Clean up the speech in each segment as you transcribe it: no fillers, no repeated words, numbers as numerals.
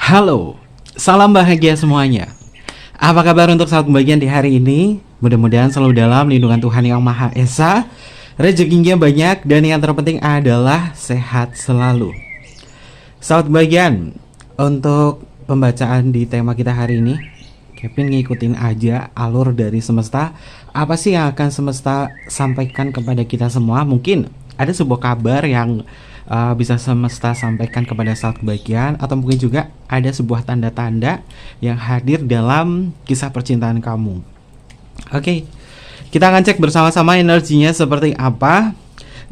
Halo, salam bahagia semuanya. Apa kabar untuk sahabat pembagian di hari ini? Mudah-mudahan selalu dalam lindungan Tuhan Yang Maha Esa, rezekinya banyak, dan yang terpenting adalah sehat selalu. Sahabat pembagian, untuk pembacaan di tema kita hari ini, Kevin ngikutin aja alur dari semesta. Apa sih yang akan semesta sampaikan kepada kita semua? Mungkin ada sebuah kabar yang bisa semesta sampaikan kepada saat kebahagiaan, atau mungkin juga ada sebuah tanda-tanda yang hadir dalam kisah percintaan kamu. Oke, kita akan cek bersama-sama energinya seperti apa.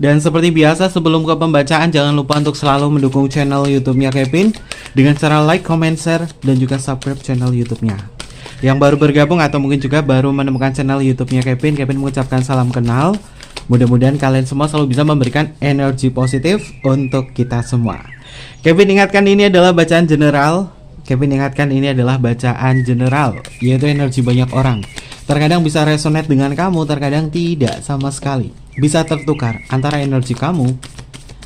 Dan seperti biasa, sebelum ke pembacaan, jangan lupa untuk selalu mendukung channel YouTube-nya Kevin dengan cara like, comment, share, dan juga subscribe channel YouTube-nya. Yang baru bergabung atau mungkin juga baru menemukan channel YouTube-nya Kevin mengucapkan salam kenal. Mudah-mudahan kalian semua selalu bisa memberikan energi positif untuk kita semua. Kevin ingatkan ini adalah bacaan general. Yaitu energi banyak orang. Terkadang bisa resonate dengan kamu, terkadang tidak sama sekali. Bisa tertukar antara energi kamu,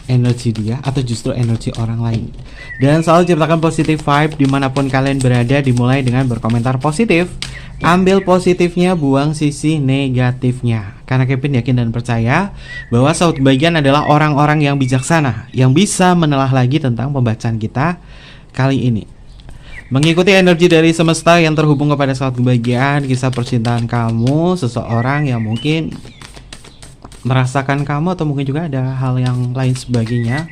energi dia, atau justru energi orang lain. Dan selalu ciptakan positive vibe dimanapun kalian berada. Dimulai dengan berkomentar positif. Ambil positifnya, buang sisi negatifnya. Karena Kevin yakin dan percaya bahwa sahabat kebahagiaan adalah orang-orang yang bijaksana, yang bisa menelah lagi tentang pembacaan kita kali ini. Mengikuti energi dari semesta yang terhubung kepada sahabat kebahagiaan, kisah percintaan kamu, seseorang yang mungkin merasakan kamu, atau mungkin juga ada hal yang lain sebagainya.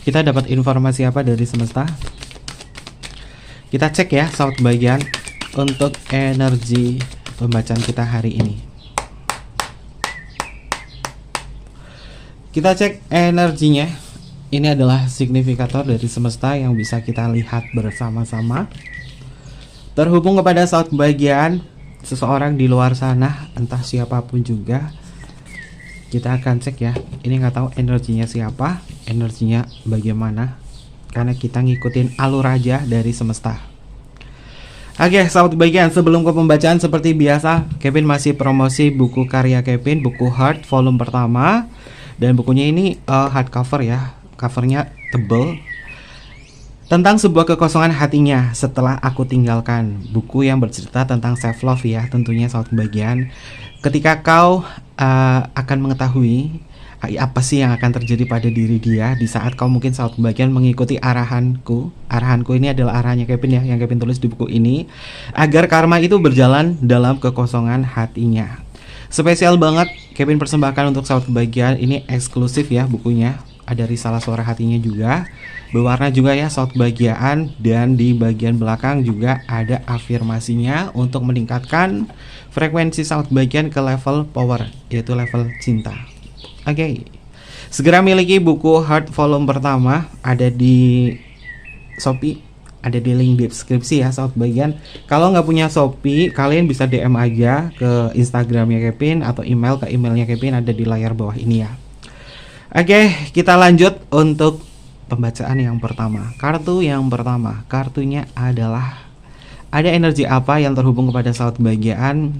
Kita dapat informasi apa dari semesta? Kita cek ya sahabat kebahagiaan untuk energi pembacaan kita hari ini. Kita cek energinya. Ini adalah signifikator dari semesta yang bisa kita lihat bersama-sama. Terhubung kepada sahabat kebahagiaan, seseorang di luar sana, entah siapapun juga. Kita akan cek ya. Ini nggak tahu energinya siapa, energinya bagaimana, karena kita ngikutin alur aja dari semesta. Oke, sahabat kebahagiaan, sebelum ke pembacaan seperti biasa, Kevin masih promosi buku karya Kevin, buku Heart volume pertama. Dan bukunya ini hardcover ya, covernya tebel. Tentang sebuah kekosongan hatinya setelah aku tinggalkan. Buku yang bercerita tentang self love ya, tentunya sahabat kebahagiaan. Ketika kau akan mengetahui apa sih yang akan terjadi pada diri dia di saat kau mungkin saat kebahagiaan mengikuti arahanku ini adalah arahannya Kevin ya, yang Kevin tulis di buku ini, agar karma itu berjalan dalam kekosongan hatinya. Spesial banget Kevin persembahkan untuk sahabat kebahagiaan. Ini eksklusif ya bukunya, ada risalah suara hatinya juga, berwarna juga ya sahabat kebahagiaan. Dan di bagian belakang juga ada afirmasinya untuk meningkatkan frekuensi sahabat kebahagiaan ke level power, yaitu level cinta. Oke, segera miliki buku Heart volume pertama, ada di Shopee, ada di link deskripsi ya sahabat kebahagiaan. Kalau nggak punya Shopee, kalian bisa DM aja ke Instagramnya Kevin atau email ke emailnya Kevin, ada di layar bawah ini ya. Oke, kita lanjut untuk pembacaan yang pertama. Kartu yang pertama, kartunya adalah ada energi apa yang terhubung kepada sahabat kebahagiaan.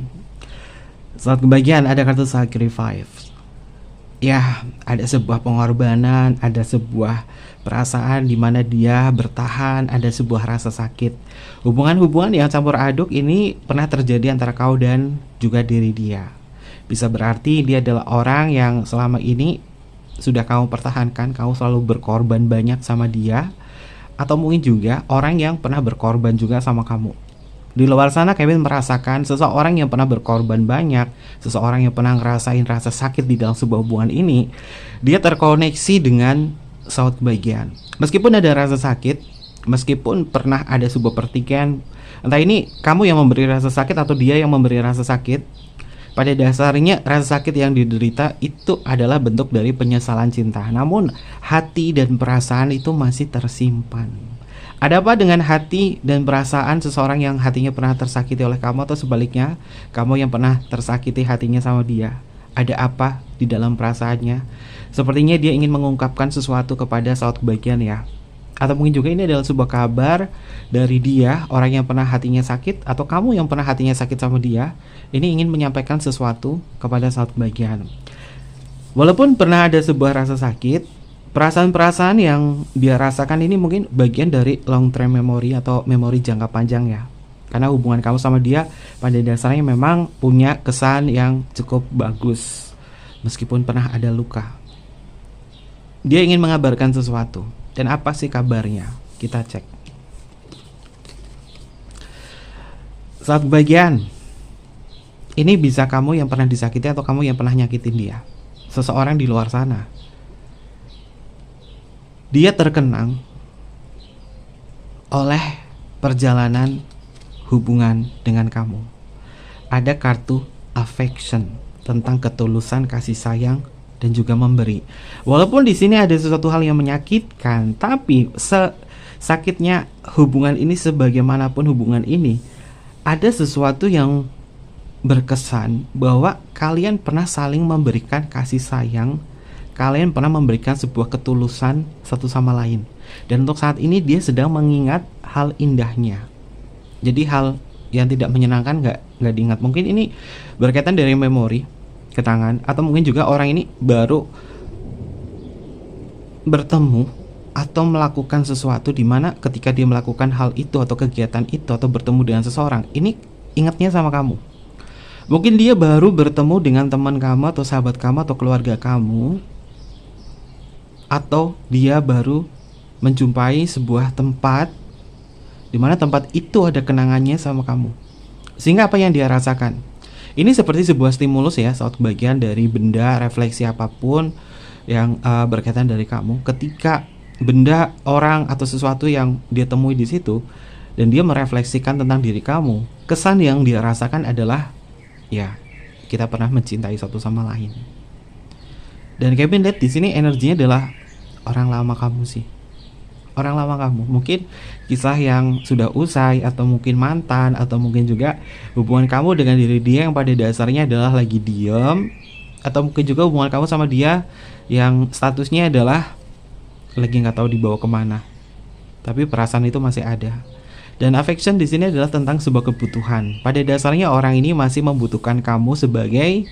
Sahabat kebahagiaan ada kartu sacrifice. Ya, ada sebuah pengorbanan, ada sebuah perasaan di mana dia bertahan, ada sebuah rasa sakit. Hubungan-hubungan yang campur aduk ini pernah terjadi antara kau dan juga diri dia. Bisa berarti dia adalah orang yang selama ini sudah kamu pertahankan, kamu selalu berkorban banyak sama dia, atau mungkin juga orang yang pernah berkorban juga sama kamu. Di luar sana Kevin merasakan seseorang yang pernah berkorban banyak, seseorang yang pernah ngerasain rasa sakit di dalam sebuah hubungan ini, dia terkoneksi dengan sahabat kebahagiaan. Meskipun ada rasa sakit, meskipun pernah ada sebuah pertikaian, entah ini kamu yang memberi rasa sakit atau dia yang memberi rasa sakit, pada dasarnya rasa sakit yang diderita itu adalah bentuk dari penyesalan cinta. Namun hati dan perasaan itu masih tersimpan. Ada apa dengan hati dan perasaan seseorang yang hatinya pernah tersakiti oleh kamu, atau sebaliknya kamu yang pernah tersakiti hatinya sama dia? Ada apa di dalam perasaannya? Sepertinya dia ingin mengungkapkan sesuatu kepada sahabat kebahagiaan ya. Atau mungkin juga ini adalah sebuah kabar dari dia, orang yang pernah hatinya sakit, atau kamu yang pernah hatinya sakit sama dia. Ini ingin menyampaikan sesuatu kepada sahabat kebahagiaan. Walaupun pernah ada sebuah rasa sakit, Perasaan-perasaan yang dia rasakan ini mungkin bagian dari long term memory atau memori jangka panjang ya. Karena hubungan kamu sama dia pada dasarnya memang punya kesan yang cukup bagus. Meskipun pernah ada luka. Dia ingin mengabarkan sesuatu. Dan apa sih kabarnya? Kita cek. Saat bagian, ini bisa kamu yang pernah disakiti atau kamu yang pernah nyakitin dia. Seseorang di luar sana. Dia terkenang oleh perjalanan hubungan dengan kamu. Ada kartu affection tentang ketulusan, kasih sayang, dan juga memberi. Walaupun di sini ada sesuatu hal yang menyakitkan, tapi sakitnya hubungan ini, sebagaimanapun hubungan ini, ada sesuatu yang berkesan bahwa kalian pernah saling memberikan kasih sayang. Kalian pernah memberikan sebuah ketulusan satu sama lain. Dan untuk saat ini dia sedang mengingat hal indahnya. Jadi hal yang tidak menyenangkan nggak diingat. Mungkin ini berkaitan dari memori, kenangan, atau mungkin juga orang ini baru bertemu atau melakukan sesuatu di mana ketika dia melakukan hal itu atau kegiatan itu atau bertemu dengan seseorang, ini ingatnya sama kamu. Mungkin dia baru bertemu dengan teman kamu atau sahabat kamu atau keluarga kamu, atau dia baru menjumpai sebuah tempat di mana tempat itu ada kenangannya sama kamu. Sehingga apa yang dia rasakan? Ini seperti sebuah stimulus ya, suatu bagian dari benda, refleksi apapun yang berkaitan dari kamu. Ketika benda, orang, atau sesuatu yang dia temui di situ dan dia merefleksikan tentang diri kamu, kesan yang dia rasakan adalah ya, kita pernah mencintai satu sama lain. Dan Kevin lihat di sini energinya adalah orang lama kamu sih. Orang lama kamu. Mungkin kisah yang sudah usai, atau mungkin mantan, atau mungkin juga hubungan kamu dengan diri dia yang pada dasarnya adalah lagi diem, atau mungkin juga hubungan kamu sama dia yang statusnya adalah lagi nggak tahu dibawa kemana. Tapi perasaan itu masih ada. Dan affection di sini adalah tentang sebuah kebutuhan. Pada dasarnya orang ini masih membutuhkan kamu sebagai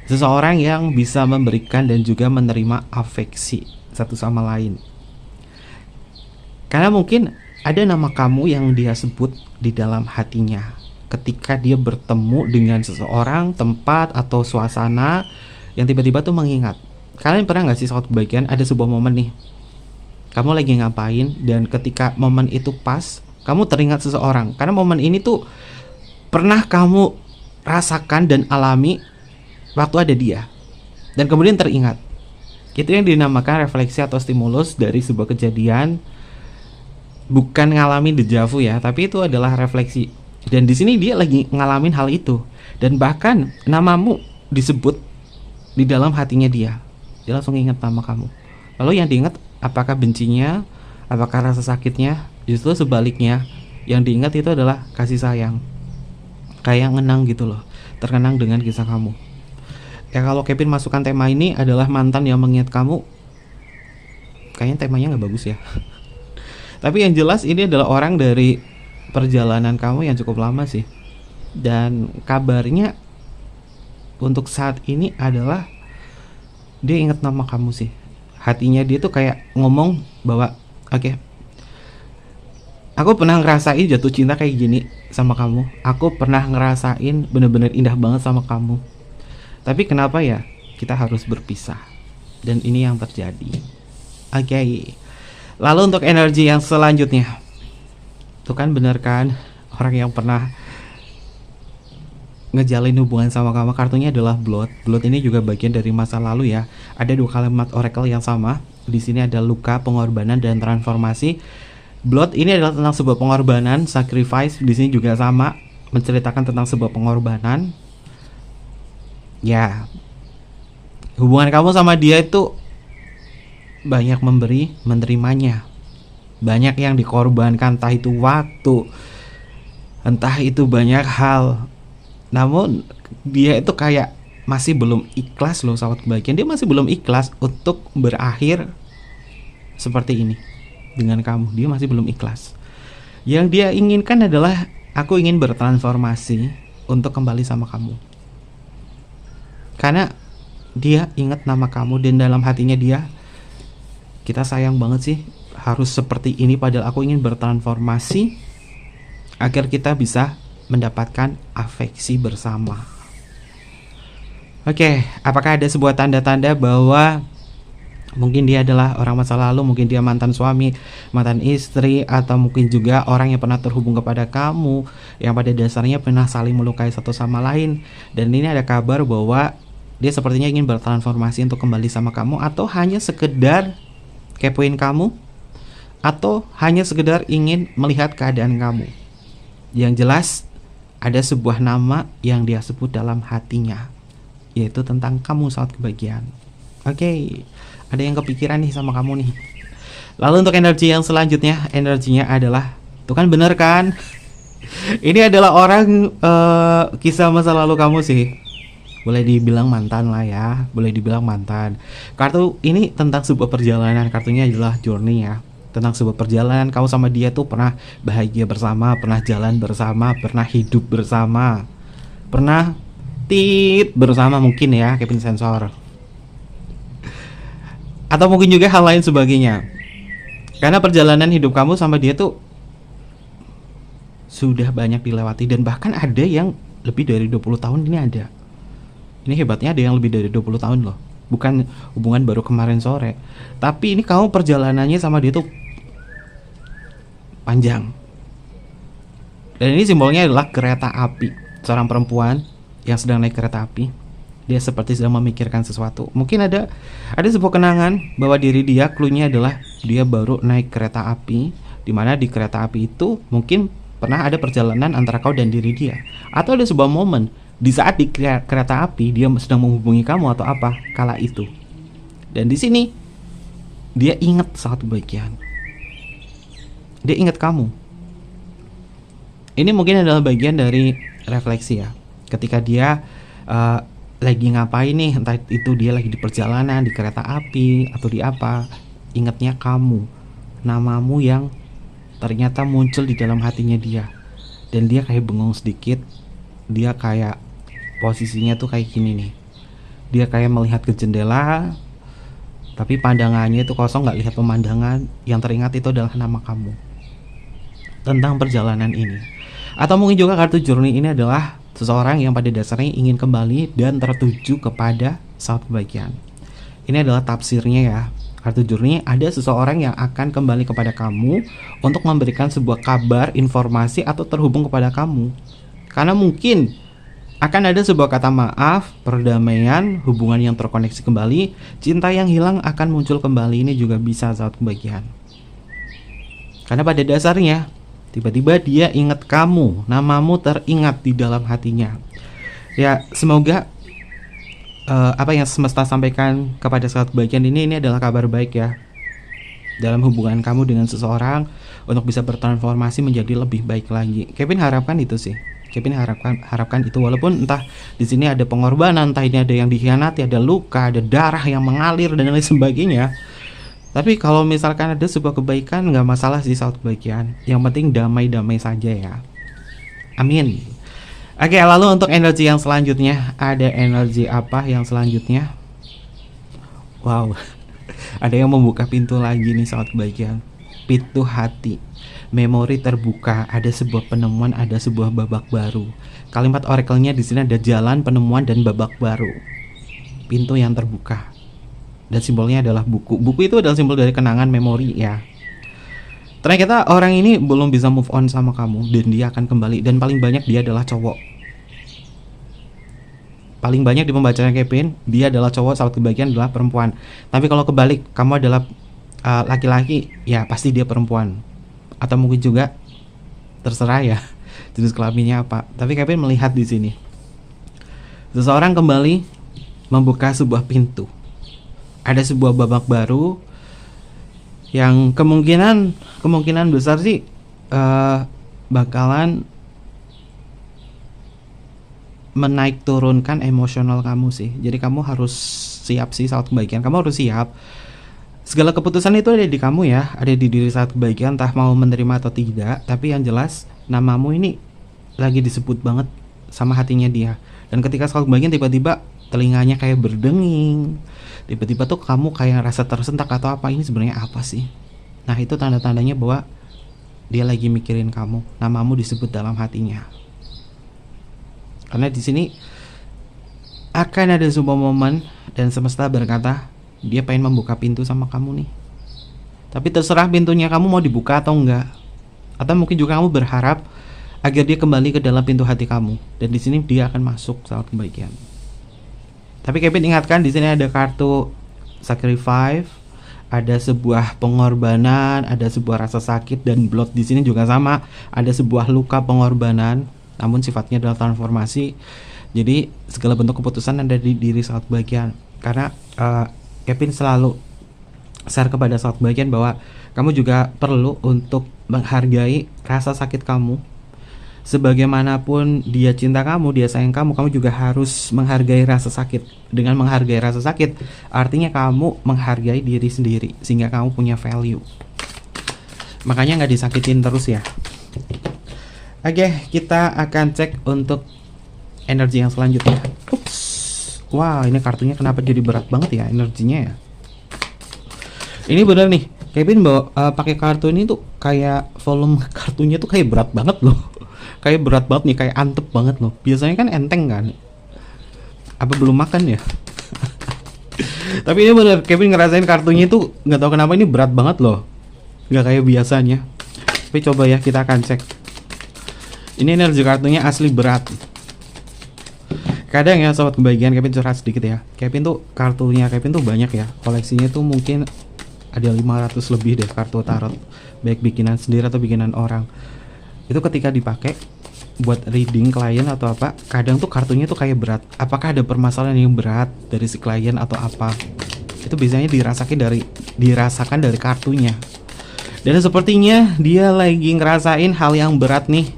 seseorang yang bisa memberikan dan juga menerima afeksi satu sama lain. Karena mungkin ada nama kamu yang dia sebut di dalam hatinya ketika dia bertemu dengan seseorang, tempat, atau suasana yang tiba-tiba tuh mengingat. Kalian pernah gak sih suatu bagian ada sebuah momen nih, kamu lagi ngapain, dan ketika momen itu pas, kamu teringat seseorang. Karena momen ini tuh pernah kamu rasakan dan alami waktu ada dia, dan kemudian teringat. Itu yang dinamakan refleksi atau stimulus dari sebuah kejadian. Bukan ngalamin deja vu ya, tapi itu adalah refleksi. Dan di sini dia lagi ngalamin hal itu, dan bahkan namamu disebut di dalam hatinya dia. Dia langsung ingat nama kamu. Lalu yang diingat apakah bencinya, apakah rasa sakitnya? Justru sebaliknya, yang diingat itu adalah kasih sayang. Kayak ngenang gitu loh, terkenang dengan kisah kamu. Ya kalau Kevin masukkan tema ini adalah mantan yang mengingat kamu, kayaknya temanya nggak bagus ya. Tapi yang jelas ini adalah orang dari perjalanan kamu yang cukup lama sih. Dan kabarnya untuk saat ini adalah dia ingat nama kamu sih. Hatinya dia tuh kayak ngomong bahwa oke, aku pernah ngerasain jatuh cinta kayak gini sama kamu. Aku pernah ngerasain bener-bener indah banget sama kamu. Tapi kenapa ya kita harus berpisah? Dan ini yang terjadi. Oke. Lalu untuk energi yang selanjutnya, tuh kan bener kan, orang yang pernah ngejalin hubungan sama kamu, kartunya adalah Blood. Blood ini juga bagian dari masa lalu ya. Ada dua kalimat oracle yang sama. Di sini ada luka, pengorbanan, dan transformasi. Blood ini adalah tentang sebuah pengorbanan, sacrifice. Di sini juga sama, menceritakan tentang sebuah pengorbanan. Ya, hubungan kamu sama dia itu banyak memberi, menerimanya. Banyak yang dikorbankan, entah itu waktu, entah itu banyak hal. Namun dia itu kayak masih belum ikhlas loh, sahabat kebahagiaan. Dia masih belum ikhlas untuk berakhir seperti ini dengan kamu. Dia masih belum ikhlas. Yang dia inginkan adalah, aku ingin bertransformasi untuk kembali sama kamu. Karena dia ingat nama kamu, dan dalam hatinya dia kita sayang banget sih harus seperti ini, padahal aku ingin bertransformasi agar kita bisa mendapatkan afeksi bersama. Oke, apakah ada sebuah tanda-tanda bahwa mungkin dia adalah orang masa lalu, mungkin dia mantan suami, mantan istri, atau mungkin juga orang yang pernah terhubung kepada kamu, yang pada dasarnya pernah saling melukai satu sama lain. Dan ini ada kabar bahwa dia sepertinya ingin bertransformasi untuk kembali sama kamu, atau hanya sekedar kepoin kamu, atau hanya sekedar ingin melihat keadaan kamu. Yang jelas ada sebuah nama yang dia sebut dalam hatinya, yaitu tentang kamu saat kebahagiaan. Oke, ada yang kepikiran nih sama kamu nih. Lalu untuk energi yang selanjutnya, energinya adalah, tuh kan bener kan? Ini adalah orang kisah masa lalu kamu sih. Boleh dibilang mantan lah ya, boleh dibilang mantan. Kartu ini tentang sebuah perjalanan, kartunya adalah journey ya. Tentang sebuah perjalanan, kamu sama dia tuh pernah bahagia bersama, pernah jalan bersama, pernah hidup bersama, pernah bersama mungkin ya, Kevin sensor. Atau mungkin juga hal lain sebagainya. Karena perjalanan hidup kamu sama dia tuh sudah banyak dilewati, dan bahkan ada yang lebih dari 20 tahun ini ada. Ini hebatnya, ada yang lebih dari 20 tahun loh. Bukan hubungan baru kemarin sore. Tapi ini kamu perjalanannya sama dia tuh panjang. Dan ini simbolnya adalah kereta api. Seorang perempuan yang sedang naik kereta api. Dia seperti sedang memikirkan sesuatu. Mungkin ada sebuah kenangan bahwa diri dia, clue-nya adalah dia baru naik kereta api, dimana di kereta api itu mungkin pernah ada perjalanan antara kau dan diri dia. Atau ada sebuah momen di saat di kereta api dia sedang menghubungi kamu atau apa kala itu. Dan di sini dia ingat saat kebahagiaan. Dia ingat kamu. Ini mungkin adalah bagian dari refleksi ya. Ketika dia lagi ngapain nih, entah itu dia lagi di perjalanan, di kereta api, atau di apa, ingatnya kamu, namamu yang ternyata muncul di dalam hatinya dia. Dan dia kayak bengong sedikit. Dia kayak posisinya tuh kayak gini nih. Dia kayak melihat ke jendela, tapi pandangannya itu kosong, gak lihat pemandangan. Yang teringat itu adalah nama kamu. Tentang perjalanan ini. Atau mungkin juga kartu journey ini adalah seseorang yang pada dasarnya ingin kembali dan tertuju kepada saat kebahagiaan. Ini adalah tafsirnya ya. Kartu journey, ada seseorang yang akan kembali kepada kamu untuk memberikan sebuah kabar, informasi, atau terhubung kepada kamu. Karena mungkin akan ada sebuah kata maaf, perdamaian, hubungan yang terkoneksi kembali, cinta yang hilang akan muncul kembali. Ini juga bisa saat kebahagiaan. Karena pada dasarnya tiba-tiba dia ingat kamu, namamu teringat di dalam hatinya. Ya, semoga apa yang semesta sampaikan kepada saat kebahagiaan ini adalah kabar baik ya, dalam hubungan kamu dengan seseorang, untuk bisa bertransformasi menjadi lebih baik lagi. Kevin harapkan itu sih. Kevin harapkan itu, walaupun entah di sini ada pengorbanan, entah ini ada yang dikhianati, ada luka, ada darah yang mengalir dan lain sebagainya. Tapi kalau misalkan ada sebuah kebaikan, nggak masalah sih saat kebahagiaan. Yang penting damai-damai saja ya. Amin. Oke, lalu untuk energi yang selanjutnya, ada energi apa yang selanjutnya? Wow, ada yang membuka pintu lagi nih saat kebahagiaan. Pintu hati, memori terbuka, ada sebuah penemuan, ada sebuah babak baru. Kalimat oracle-nya di sini ada jalan, penemuan, dan babak baru. Pintu yang terbuka. Dan simbolnya adalah buku. Buku itu adalah simbol dari kenangan, memori ya. Ternyata orang ini belum bisa move on sama kamu, dan dia akan kembali. Dan paling banyak dia adalah cowok. Paling banyak di pembacaan Kevin, dia adalah cowok, saat kebahagiaan adalah perempuan. Tapi kalau kebalik, kamu adalah laki-laki, ya pasti dia perempuan. Atau mungkin juga terserah ya jenis kelaminnya apa. Tapi Kevin melihat di sini seseorang kembali membuka sebuah pintu. Ada sebuah babak baru yang kemungkinan besar sih bakalan menaik turunkan emosional kamu sih. Jadi kamu harus siap sih saat kebahagiaan. Kamu harus siap. Segala keputusan itu ada di kamu ya, ada di diri saat kebahagiaan, entah mau menerima atau tidak. Tapi yang jelas namamu ini lagi disebut banget sama hatinya dia. Dan ketika saat kebahagiaan tiba-tiba telinganya kayak berdenging, tiba-tiba tuh kamu kayak rasa tersentak atau apa, ini sebenarnya apa sih? Nah itu tanda-tandanya bahwa dia lagi mikirin kamu, namamu disebut dalam hatinya. Karena di sini akan ada sebuah momen dan semesta berkata dia pengen membuka pintu sama kamu nih. Tapi terserah pintunya kamu mau dibuka atau enggak. Atau mungkin juga kamu berharap agar dia kembali ke dalam pintu hati kamu. Dan di sini dia akan masuk saat kebahagiaan. Tapi Kevin ingatkan di sini ada kartu sacrifice, ada sebuah pengorbanan, ada sebuah rasa sakit, dan blood di sini juga sama, ada sebuah luka pengorbanan, namun sifatnya adalah transformasi. Jadi segala bentuk keputusan ada di diri saat bagian. Karena Kevin selalu share kepada saat bagian bahwa kamu juga perlu untuk menghargai rasa sakit kamu. Sebagaimanapun dia cinta kamu, dia sayang kamu, kamu juga harus menghargai rasa sakit. Dengan menghargai rasa sakit, artinya kamu menghargai diri sendiri, sehingga kamu punya value. Makanya nggak disakitin terus ya. Oke, kita akan cek untuk energi yang selanjutnya. Ups. Wah, ini kartunya kenapa jadi berat banget ya energinya ya? Ini bener nih, Kevin bawa pakai kartu ini tuh kayak volume kartunya tuh kayak berat banget loh. Kayak berat banget nih, kayak antep banget loh. Biasanya kan enteng kan? Apa belum makan ya? Tapi ini bener, Kevin ngerasain kartunya itu nggak tahu kenapa ini berat banget loh. Nggak kayak biasanya. Tapi coba ya kita akan cek. Ini energi kartunya asli berat. Kadang ya sobat kebahagiaan, Kevin curhat sedikit ya. Kevin tuh kartunya Kevin tuh banyak ya. Koleksinya tuh mungkin ada 500 lebih deh kartu tarot, baik bikinan sendiri atau bikinan orang. Itu ketika dipakai buat reading klien atau apa, kadang tuh kartunya tuh kayak berat. Apakah ada permasalahan yang berat dari si klien atau apa? Itu biasanya dirasakan dari kartunya. Dan sepertinya dia lagi ngerasain hal yang berat nih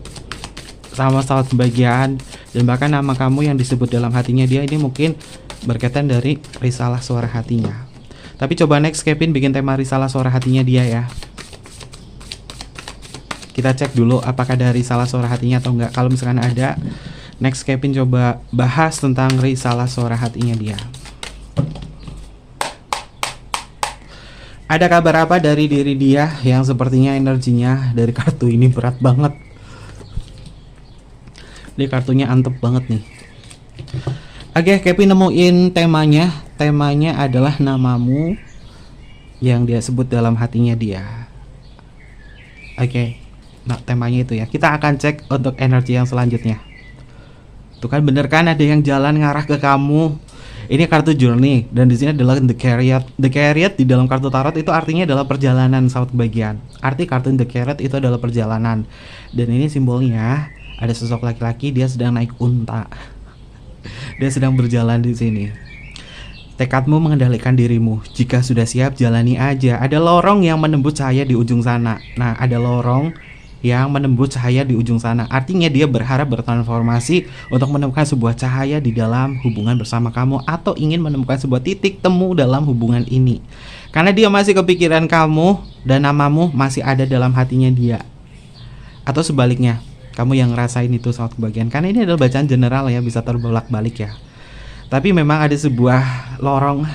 sama saat kebahagiaan. Dan bahkan nama kamu yang disebut dalam hatinya dia ini mungkin berkaitan dari risalah suara hatinya. Tapi coba next Kevin bikin tema risalah suara hatinya dia ya. Kita cek dulu apakah dari risalah suara hatinya atau enggak. Kalau misalkan ada, next Kevin coba bahas tentang risalah suara hatinya dia. Ada kabar apa dari diri dia yang sepertinya energinya dari kartu ini berat banget. Ini kartunya antep banget nih. Oke, Kevin nemuin temanya. Temanya adalah namamu yang dia sebut dalam hatinya dia. Oke, nah temanya itu ya. Kita akan cek untuk energi yang selanjutnya. Tuh kan bener kan, ada yang jalan ngarah ke kamu. Ini kartu journey dan di sini adalah the chariot. The chariot di dalam kartu tarot itu artinya adalah perjalanan sahabat kebahagiaan. Arti kartu the chariot itu adalah perjalanan. Dan ini simbolnya ada sosok laki-laki, dia sedang naik unta. Dia sedang berjalan di sini. Tekadmu mengendalikan dirimu. Jika sudah siap, jalani aja. Ada lorong yang menembus cahaya di ujung sana. Nah, ada lorong yang menembus cahaya di ujung sana. Artinya dia berharap bertransformasi untuk menemukan sebuah cahaya di dalam hubungan bersama kamu, atau ingin menemukan sebuah titik temu dalam hubungan ini. Karena dia masih kepikiran kamu dan namamu masih ada dalam hatinya dia. Atau sebaliknya, kamu yang ngerasain itu saat kebahagiaan. Karena ini adalah bacaan general ya, bisa terbolak-balik ya. Tapi memang ada sebuah lorong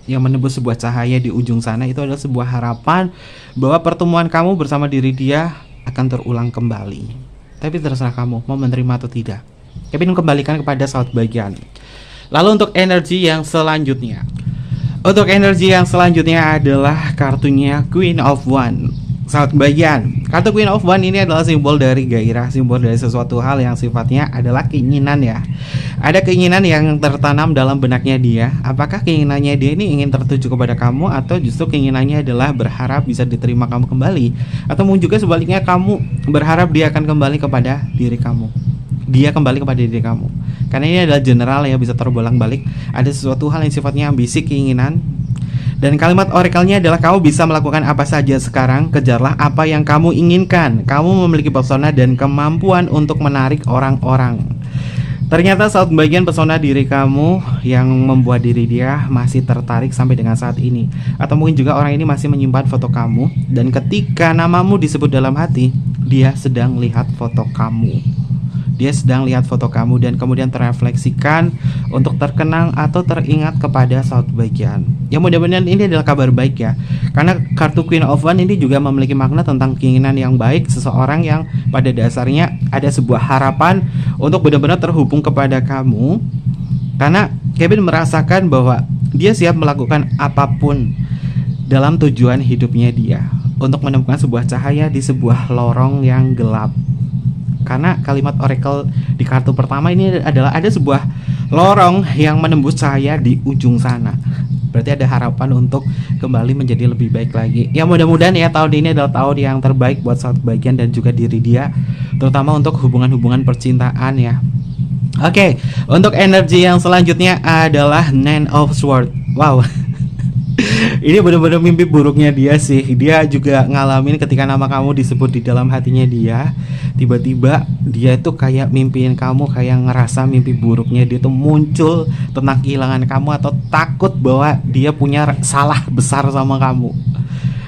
yang menembus sebuah cahaya di ujung sana. Itu adalah sebuah harapan bahwa pertemuan kamu bersama diri dia akan terulang kembali. Tapi terserah kamu mau menerima atau tidak. Kevin kembalikan kepada saat bagian. Lalu untuk energi yang selanjutnya. Untuk energi yang selanjutnya adalah kartunya Queen of Wands. Saat bagian, kartu Queen of Wands ini adalah simbol dari gairah, simbol dari sesuatu hal yang sifatnya adalah keinginan ya. Ada keinginan yang tertanam dalam benaknya dia. Apakah keinginannya dia ini ingin tertuju kepada kamu, atau justru keinginannya adalah berharap bisa diterima kamu kembali, atau mungkin juga sebaliknya kamu berharap dia akan kembali kepada diri kamu. Dia kembali kepada diri kamu. Karena ini adalah general ya, bisa terbolak-balik. Ada sesuatu hal yang sifatnya ambisi, keinginan. Dan kalimat orakelnya adalah kamu bisa melakukan apa saja sekarang, kejarlah apa yang kamu inginkan. Kamu memiliki pesona dan kemampuan untuk menarik orang-orang. Ternyata saat bagian pesona diri kamu yang membuat diri dia masih tertarik sampai dengan saat ini. Atau mungkin juga orang ini masih menyimpan foto kamu, dan ketika namamu disebut dalam hati, dia sedang lihat foto kamu. dia sedang lihat foto kamu dan kemudian terrefleksikan untuk terkenang atau teringat kepada saat kebahagiaan. Ya mudah-mudahan ini adalah kabar baik ya. Karena kartu Queen of Wands ini juga memiliki makna tentang keinginan yang baik seseorang yang pada dasarnya ada sebuah harapan untuk benar-benar terhubung kepada kamu. Karena Kevin merasakan bahwa dia siap melakukan apapun dalam tujuan hidupnya dia untuk menemukan sebuah cahaya di sebuah lorong yang gelap. Karena kalimat oracle di kartu pertama ini adalah ada sebuah lorong yang menembus cahaya di ujung sana. Berarti ada harapan untuk kembali menjadi lebih baik lagi. Ya mudah-mudahan ya tahun ini adalah tahun yang terbaik buat sahabat kebahagiaan dan juga diri dia, terutama untuk hubungan-hubungan percintaan ya. Oke, untuk energi yang selanjutnya adalah Nine of Swords. Wow. Ini benar-benar mimpi buruknya dia sih. Dia juga ngalamin ketika nama kamu disebut di dalam hatinya dia, tiba-tiba dia tuh kayak mimpiin kamu, kayak ngerasa mimpi buruknya dia tuh muncul tentang kehilangan kamu atau takut bahwa dia punya salah besar sama kamu.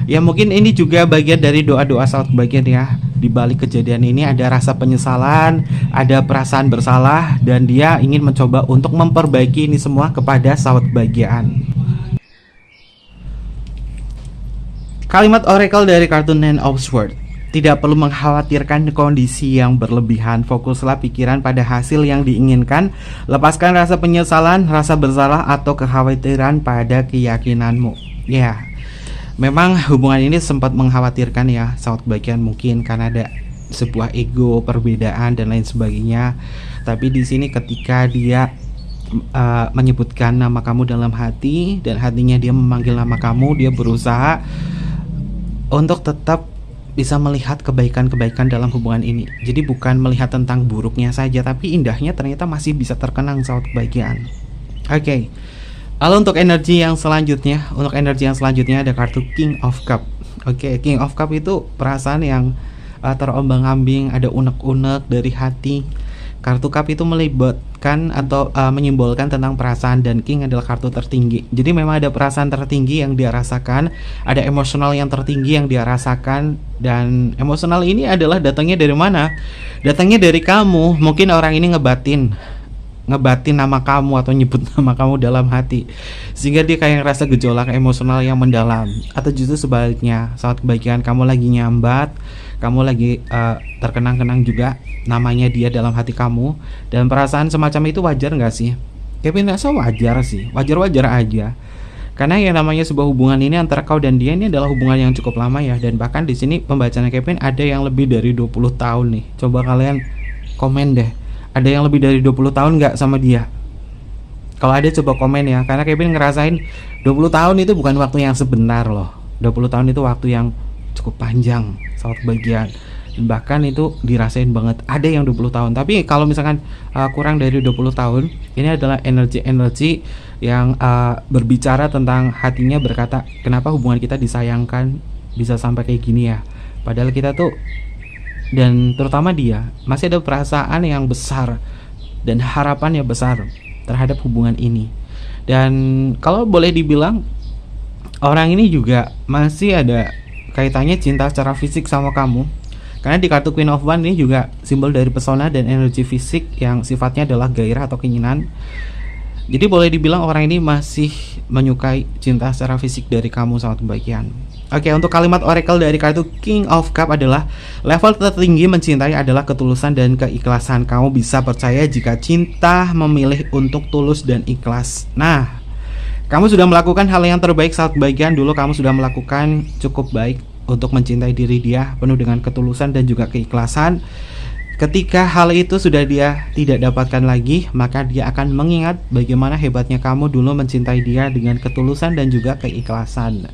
Ya mungkin ini juga bagian dari doa-doa saat kebahagiaan ya. Di balik kejadian ini ada rasa penyesalan, ada perasaan bersalah, dan dia ingin mencoba untuk memperbaiki ini semua kepada sahabat kebahagiaan. Kalimat oracle dari kartu Nine of Swords. Tidak perlu mengkhawatirkan kondisi yang berlebihan. Fokuslah pikiran pada hasil yang diinginkan. Lepaskan rasa penyesalan, rasa bersalah, atau kekhawatiran pada keyakinanmu. Ya, memang hubungan ini sempat mengkhawatirkan ya sahabat kebahagiaan, mungkin karena ada sebuah ego, perbedaan dan lain sebagainya. Tapi di sini ketika dia menyebutkan nama kamu dalam hati dan hatinya dia memanggil nama kamu, dia berusaha untuk tetap bisa melihat kebaikan-kebaikan dalam hubungan ini. Jadi bukan melihat tentang buruknya saja, tapi indahnya ternyata masih bisa terkenang saat kebahagiaan. Oke. Lalu untuk energi yang selanjutnya, ada kartu King of Cup. Oke, King of Cup itu perasaan yang terombang-ambing, ada unek-unek dari hati. Kartu Cup itu melibatkan atau menyimbolkan tentang perasaan, dan King adalah kartu tertinggi. Jadi memang ada perasaan tertinggi yang dia rasakan, ada emosional yang tertinggi yang dia rasakan, dan emosional ini adalah datangnya dari mana? Datangnya dari kamu. Mungkin orang ini ngebatin nama kamu atau nyebut nama kamu dalam hati, sehingga dia kayak ngerasa gejolak emosional yang mendalam. Atau justru sebaliknya, saat kebahagiaan kamu lagi nyambat, kamu lagi terkenang-kenang juga namanya dia dalam hati kamu, dan perasaan semacam itu wajar nggak sih? Kevin rasa wajar sih, wajar-wajar aja. Karena yang namanya sebuah hubungan ini antara kau dan dia ini adalah hubungan yang cukup lama ya, dan bahkan di sini pembacaan Kevin ada yang lebih dari 20 tahun nih. Coba kalian komen deh, ada yang lebih dari 20 tahun nggak sama dia? Kalau ada coba komen ya, karena Kevin ngerasain 20 tahun itu bukan waktu yang sebentar loh. 20 tahun itu waktu yang cukup panjang saat kebahagiaan, dan bahkan itu dirasain banget. Ada yang 20 tahun, tapi kalau misalkan kurang dari 20 tahun, ini adalah energi-energi yang berbicara tentang hatinya, berkata kenapa hubungan kita disayangkan bisa sampai kayak gini ya, padahal kita tuh, dan terutama dia masih ada perasaan yang besar dan harapan yang besar terhadap hubungan ini. Dan kalau boleh dibilang, orang ini juga masih ada kaitannya cinta secara fisik sama kamu, karena di kartu Queen of Wands ini juga simbol dari pesona dan energi fisik yang sifatnya adalah gairah atau keinginan. Jadi boleh dibilang orang ini masih menyukai cinta secara fisik dari kamu saat kebahagiaan. Oke, untuk kalimat oracle dari kartu King of Cup adalah level tertinggi mencintai adalah ketulusan dan keikhlasan. Kamu bisa percaya jika cinta memilih untuk tulus dan ikhlas. Nah, kamu sudah melakukan hal yang terbaik saat kebahagiaan. Dulu kamu sudah melakukan cukup baik untuk mencintai diri dia penuh dengan ketulusan dan juga keikhlasan. Ketika hal itu sudah dia tidak dapatkan lagi, maka dia akan mengingat bagaimana hebatnya kamu dulu mencintai dia dengan ketulusan dan juga keikhlasan.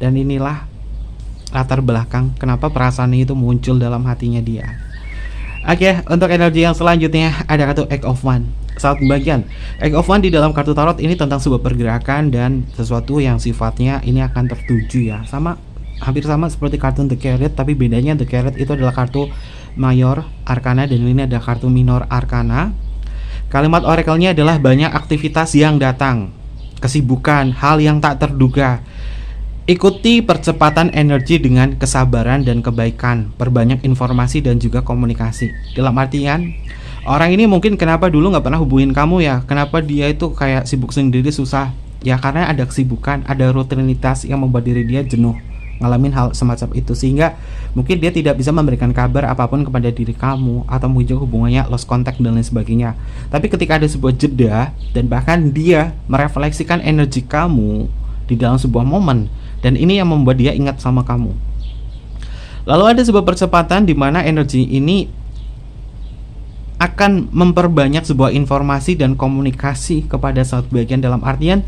Dan inilah latar belakang kenapa perasaan itu muncul dalam hatinya dia. Oke, untuk energi yang selanjutnya ada kartu Eight of Wands. Saat kebahagiaan, Eight of Wands di dalam kartu tarot ini tentang sebuah pergerakan dan sesuatu yang sifatnya ini akan tertuju ya. Hampir sama seperti kartu The Chariot, tapi bedanya The Chariot itu adalah kartu Mayor Arcana dan ini ada kartu Minor Arcana. Kalimat oracle-nya adalah banyak aktivitas yang datang, kesibukan, hal yang tak terduga. Ikuti percepatan energi dengan kesabaran dan kebaikan. Perbanyak informasi dan juga komunikasi. Dalam artian, Orang ini mungkin kenapa dulu nggak pernah hubungin kamu ya, kenapa dia itu kayak sibuk sendiri susah. Ya karena ada kesibukan, ada rutinitas yang membuat diri dia jenuh ngalamin hal semacam itu, sehingga mungkin dia tidak bisa memberikan kabar apapun kepada diri kamu, atau mungkin juga hubungannya lost contact dan lain sebagainya. Tapi ketika ada sebuah jeda dan bahkan dia merefleksikan energi kamu di dalam sebuah momen, dan ini yang membuat dia ingat sama kamu. Lalu ada sebuah percepatan di mana energi ini akan memperbanyak sebuah informasi dan komunikasi kepada saat bagian, dalam artian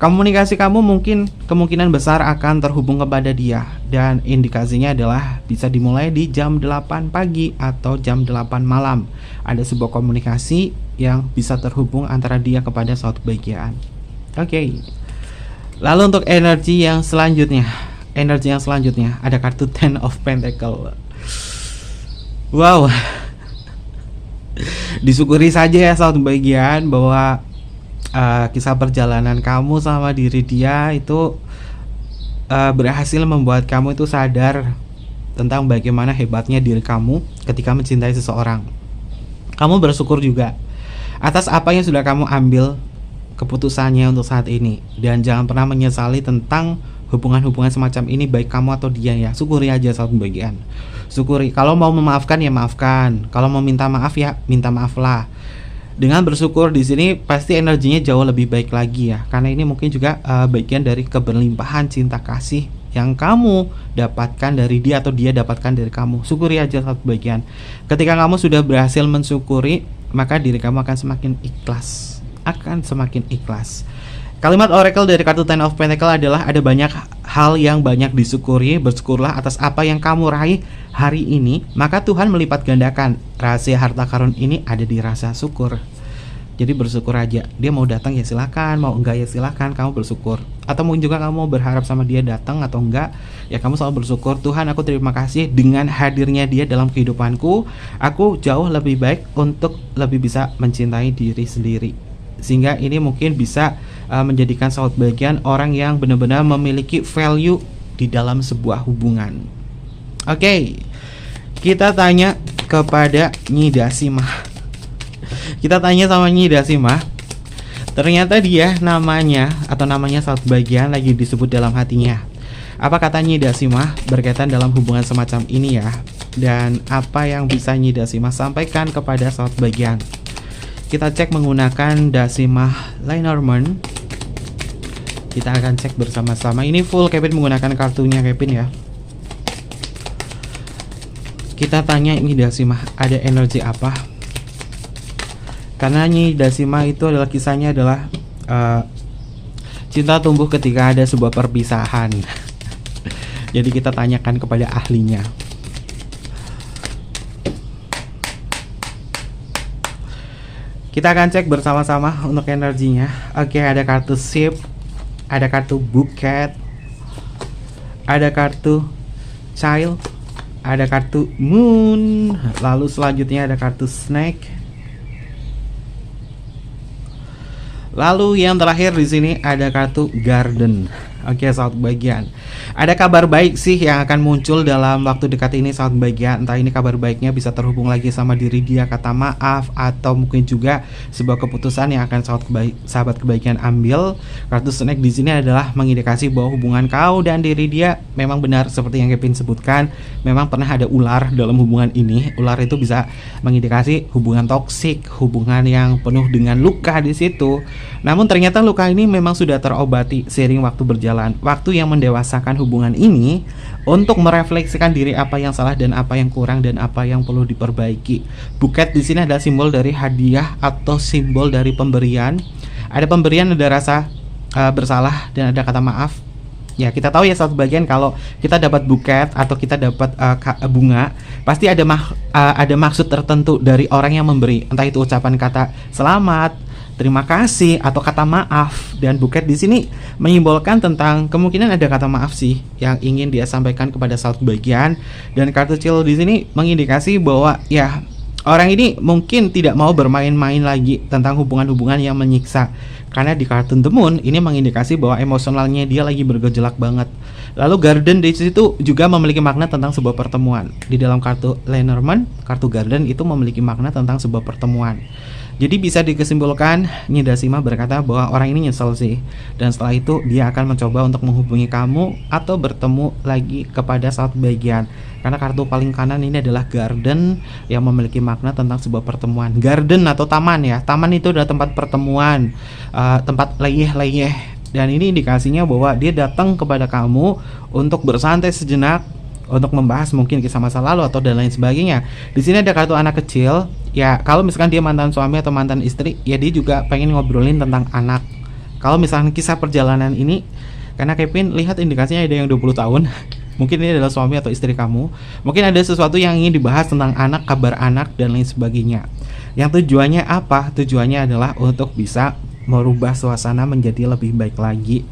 komunikasi kamu mungkin kemungkinan besar akan terhubung kepada dia, dan indikasinya adalah bisa dimulai di jam 8 pagi atau jam 8 malam. Ada sebuah komunikasi yang bisa terhubung antara dia kepada suatu bagian. Oke. Lalu untuk energi yang selanjutnya ada kartu Ten of Pentacle. Wow. Disyukuri saja ya suatu bagian bahwa kisah perjalanan kamu sama diri dia itu berhasil membuat kamu itu sadar tentang bagaimana hebatnya diri kamu ketika mencintai seseorang. Kamu bersyukur juga atas apa yang sudah kamu ambil keputusannya untuk saat ini, dan jangan pernah menyesali tentang hubungan-hubungan semacam ini, baik kamu atau dia ya. Syukuri aja satu bagian. Syukuri. Kalau mau memaafkan ya maafkan. Kalau mau minta maaf ya minta maaf lah. Dengan bersyukur di sini pasti energinya jauh lebih baik lagi ya, karena ini mungkin juga bagian dari keberlimpahan cinta kasih yang kamu dapatkan dari dia atau dia dapatkan dari kamu. Syukuri aja satu bagian. Ketika kamu sudah berhasil mensyukuri, maka diri kamu akan semakin ikhlas. Kalimat oracle dari kartu Ten of Pentacle adalah ada banyak hal yang banyak disyukuri. Bersyukurlah atas apa yang kamu raih hari ini, maka Tuhan melipat gandakan. Rahasia harta karun ini ada di rasa syukur. Jadi bersyukur aja. Dia mau datang ya silakan, mau enggak ya silakan, kamu bersyukur. Atau mungkin juga kamu berharap sama dia datang atau enggak, ya kamu selalu bersyukur. Tuhan, aku terima kasih dengan hadirnya dia dalam kehidupanku. Aku jauh lebih baik untuk lebih bisa mencintai diri sendiri. Sehingga ini mungkin bisa menjadikan sahabat bagian orang yang benar-benar memiliki value di dalam sebuah hubungan. Oke, kita tanya kepada Nyi Dasimah. Kita tanya sama Nyi Dasimah. Ternyata dia namanya sahabat bagian lagi disebut dalam hatinya. Apa kata Nyi Dasimah berkaitan dalam hubungan semacam ini ya? Dan apa yang bisa Nyi Dasimah sampaikan kepada sahabat bagian? Kita cek menggunakan Dasimah Lenormand. Kita akan cek bersama-sama. Ini full Kevin menggunakan kartunya Kevin ya. Kita tanya Nyi Dasimah ada energi apa? Karena Nyi Dasimah itu adalah kisahnya adalah cinta tumbuh ketika ada sebuah perpisahan. Jadi kita tanyakan kepada ahlinya. Kita akan cek bersama-sama untuk energinya. Oke, ada kartu Ship, ada kartu Bouquet, ada kartu Child, ada kartu Moon, lalu selanjutnya ada kartu Snake. Lalu yang terakhir di sini ada kartu Garden. Oke, sahabat bagian. Ada kabar baik sih yang akan muncul dalam waktu dekat ini sahabat bagian. Entah ini kabar baiknya bisa terhubung lagi sama diri dia, kata maaf, atau mungkin juga sebuah keputusan yang akan sahabat kebaikan ambil. Kartu Snake di sini adalah mengindikasi bahwa hubungan kau dan diri dia memang benar seperti yang Kevin sebutkan. Memang pernah ada ular dalam hubungan ini. Ular itu bisa mengindikasi hubungan toksik, hubungan yang penuh dengan luka di situ. Namun ternyata luka ini memang sudah terobati seiring waktu berjalan. Waktu yang mendewasakan hubungan ini untuk merefleksikan diri apa yang salah dan apa yang kurang dan apa yang perlu diperbaiki. Buket di sini adalah simbol dari hadiah atau simbol dari pemberian. Ada pemberian, ada rasa bersalah dan ada kata maaf. Ya, kita tahu ya satu bagian kalau kita dapat buket atau kita dapat bunga, pasti ada maksud tertentu dari orang yang memberi. Entah itu ucapan kata selamat, terima kasih, atau kata maaf. Dan buket di sini menyimbolkan tentang kemungkinan ada kata maaf sih yang ingin dia sampaikan kepada satu bagian. Dan kartu Chill di sini mengindikasi bahwa ya orang ini mungkin tidak mau bermain-main lagi tentang hubungan-hubungan yang menyiksa. Karena di kartu The Moon ini mengindikasi bahwa emosionalnya dia lagi bergejolak banget. Lalu garden di situ juga memiliki makna tentang sebuah pertemuan. Di dalam kartu Lenormand, kartu garden itu memiliki makna tentang sebuah pertemuan. Jadi bisa dikesimpulankan, Nyi Dasima berkata bahwa orang ini nyesel sih. Dan setelah itu dia akan mencoba untuk menghubungi kamu atau bertemu lagi kepada saat bagian. Karena kartu paling kanan ini adalah garden yang memiliki makna tentang sebuah pertemuan. Garden atau taman ya. Taman itu adalah tempat pertemuan, tempat leyeh-leyeh. Dan ini indikasinya bahwa dia datang kepada kamu untuk bersantai sejenak, untuk membahas mungkin kisah masa lalu atau dan lain sebagainya. Di sini ada kartu anak kecil. Ya, kalau misalkan dia mantan suami atau mantan istri, ya dia juga pengen ngobrolin tentang anak. Kalau misalkan kisah perjalanan ini, karena Kevin lihat indikasinya ada yang 20 tahun. Mungkin ini adalah suami atau istri kamu. Mungkin ada sesuatu yang ingin dibahas tentang anak, kabar anak dan lain sebagainya. Yang tujuannya apa? Tujuannya adalah untuk bisa merubah suasana menjadi lebih baik lagi.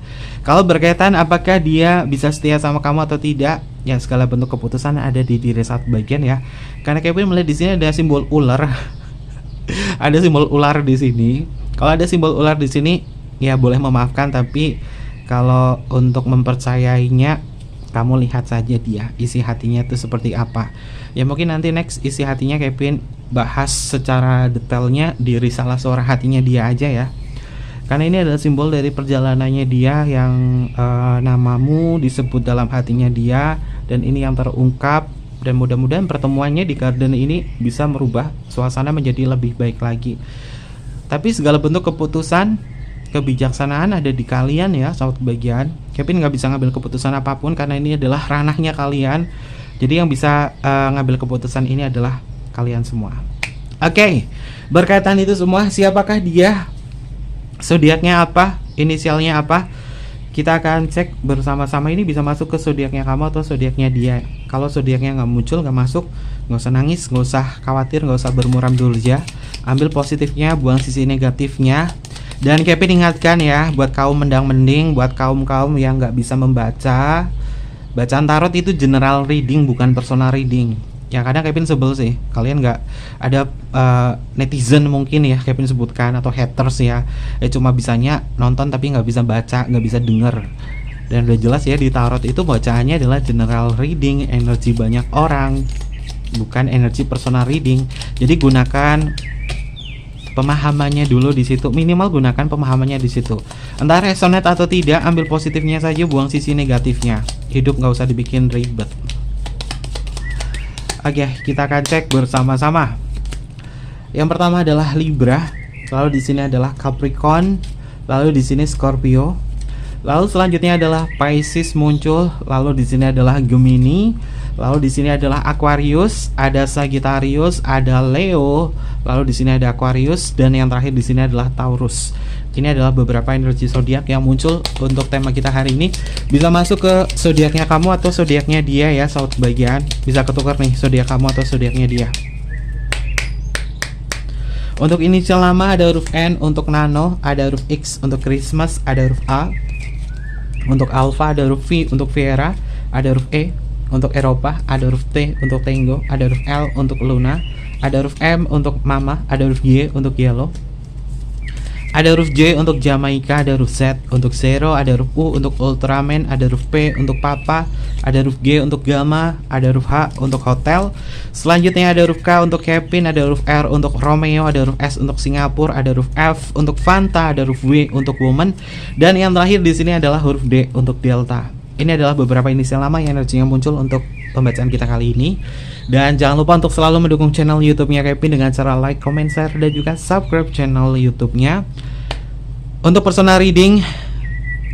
Kalau berkaitan apakah dia bisa setia sama kamu atau tidak, ya segala bentuk keputusan ada di diri saat bagian ya. Karena Kevin melihat di sini ada simbol ular. Ada simbol ular di sini. Kalau ada simbol ular di sini, ya boleh memaafkan, tapi kalau untuk mempercayainya, kamu lihat saja dia isi hatinya itu seperti apa. Ya mungkin nanti next isi hatinya Kevin bahas secara detailnya di risalah suara hatinya dia aja ya. Karena ini adalah simbol dari perjalanannya dia yang namamu disebut dalam hatinya dia, dan ini yang terungkap, dan mudah-mudahan pertemuannya di garden ini bisa merubah suasana menjadi lebih baik lagi. Tapi segala bentuk keputusan, kebijaksanaan ada di kalian ya, sahabat kebahagiaan. Kevin nggak bisa ngambil keputusan apapun karena ini adalah ranahnya kalian. Jadi yang bisa ngambil keputusan ini adalah kalian semua. Oke, berkaitan itu semua, siapakah dia? Zodiaknya apa? Inisialnya apa? Kita akan cek bersama-sama. Ini bisa masuk ke zodiaknya kamu atau zodiaknya dia. Kalau zodiaknya nggak muncul, nggak masuk, nggak usah nangis, nggak usah khawatir, nggak usah bermuram dulu ya. Ambil positifnya, buang sisi negatifnya. Dan Kevin ingatkan ya, buat kaum mendang-mending, buat kaum-kaum yang nggak bisa membaca, bacaan tarot itu general reading, bukan personal reading. Ya kadang Kevin sebel sih, kalian nggak ada netizen mungkin ya Kevin sebutkan, atau haters ya, cuma bisanya nonton tapi nggak bisa baca, nggak bisa denger. Dan udah jelas ya di tarot itu bacaannya adalah general reading, energi banyak orang, bukan energi personal reading. Jadi gunakan pemahamannya dulu di situ, minimal gunakan pemahamannya di situ. Entah resonate atau tidak, ambil positifnya saja, buang sisi negatifnya. Hidup nggak usah dibikin ribet. Oke, kita akan cek bersama-sama. Yang pertama adalah Libra, lalu di sini adalah Capricorn, lalu di sini Scorpio, lalu selanjutnya adalah Pisces muncul, lalu di sini adalah Gemini, lalu di sini adalah Aquarius, ada Sagittarius, ada Leo, lalu di sini ada Aquarius, dan yang terakhir di sini adalah Taurus. Ini adalah beberapa energi zodiak yang muncul untuk tema kita hari ini. Bisa masuk ke zodiaknya kamu atau zodiaknya dia ya, sahabat kebahagiaan. Bisa ketukar nih zodiak kamu atau zodiaknya dia. Untuk inisial nama ada huruf N untuk Nano, ada huruf X untuk Christmas, ada huruf A. Untuk Alpha ada huruf V untuk Viera, ada huruf E untuk Eropa, ada huruf T untuk Tango, ada huruf L untuk Luna, ada huruf M untuk Mama, ada huruf Y untuk Yellow, ada huruf J untuk Jamaica, ada huruf Z untuk Zero, ada huruf U untuk Ultraman, ada huruf P untuk Papa, ada huruf G untuk Gamma, ada huruf H untuk Hotel. Selanjutnya ada huruf K untuk Kevin, ada huruf R untuk Romeo, ada huruf S untuk Singapura, ada huruf F untuk Fanta, ada huruf W untuk Woman, dan yang terakhir di sini adalah huruf D untuk Delta. Ini adalah beberapa inisial nama yang energinya muncul untuk pembacaan kita kali ini. Dan jangan lupa untuk selalu mendukung channel YouTube-nya Kevin dengan cara like, comment, share, dan juga subscribe channel YouTube-nya. Untuk personal reading,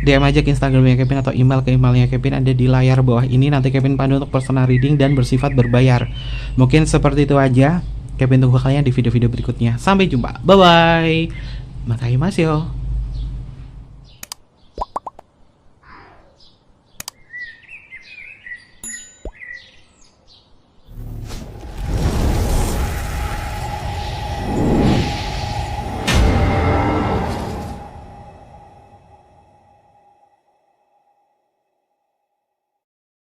DM aja ke Instagramnya Kevin atau email ke emailnya Kevin, ada di layar bawah ini. Nanti Kevin pandu untuk personal reading dan bersifat berbayar. Mungkin seperti itu aja. Kevin tunggu kalian di video-video berikutnya. Sampai jumpa. Bye-bye. Matai mas yo.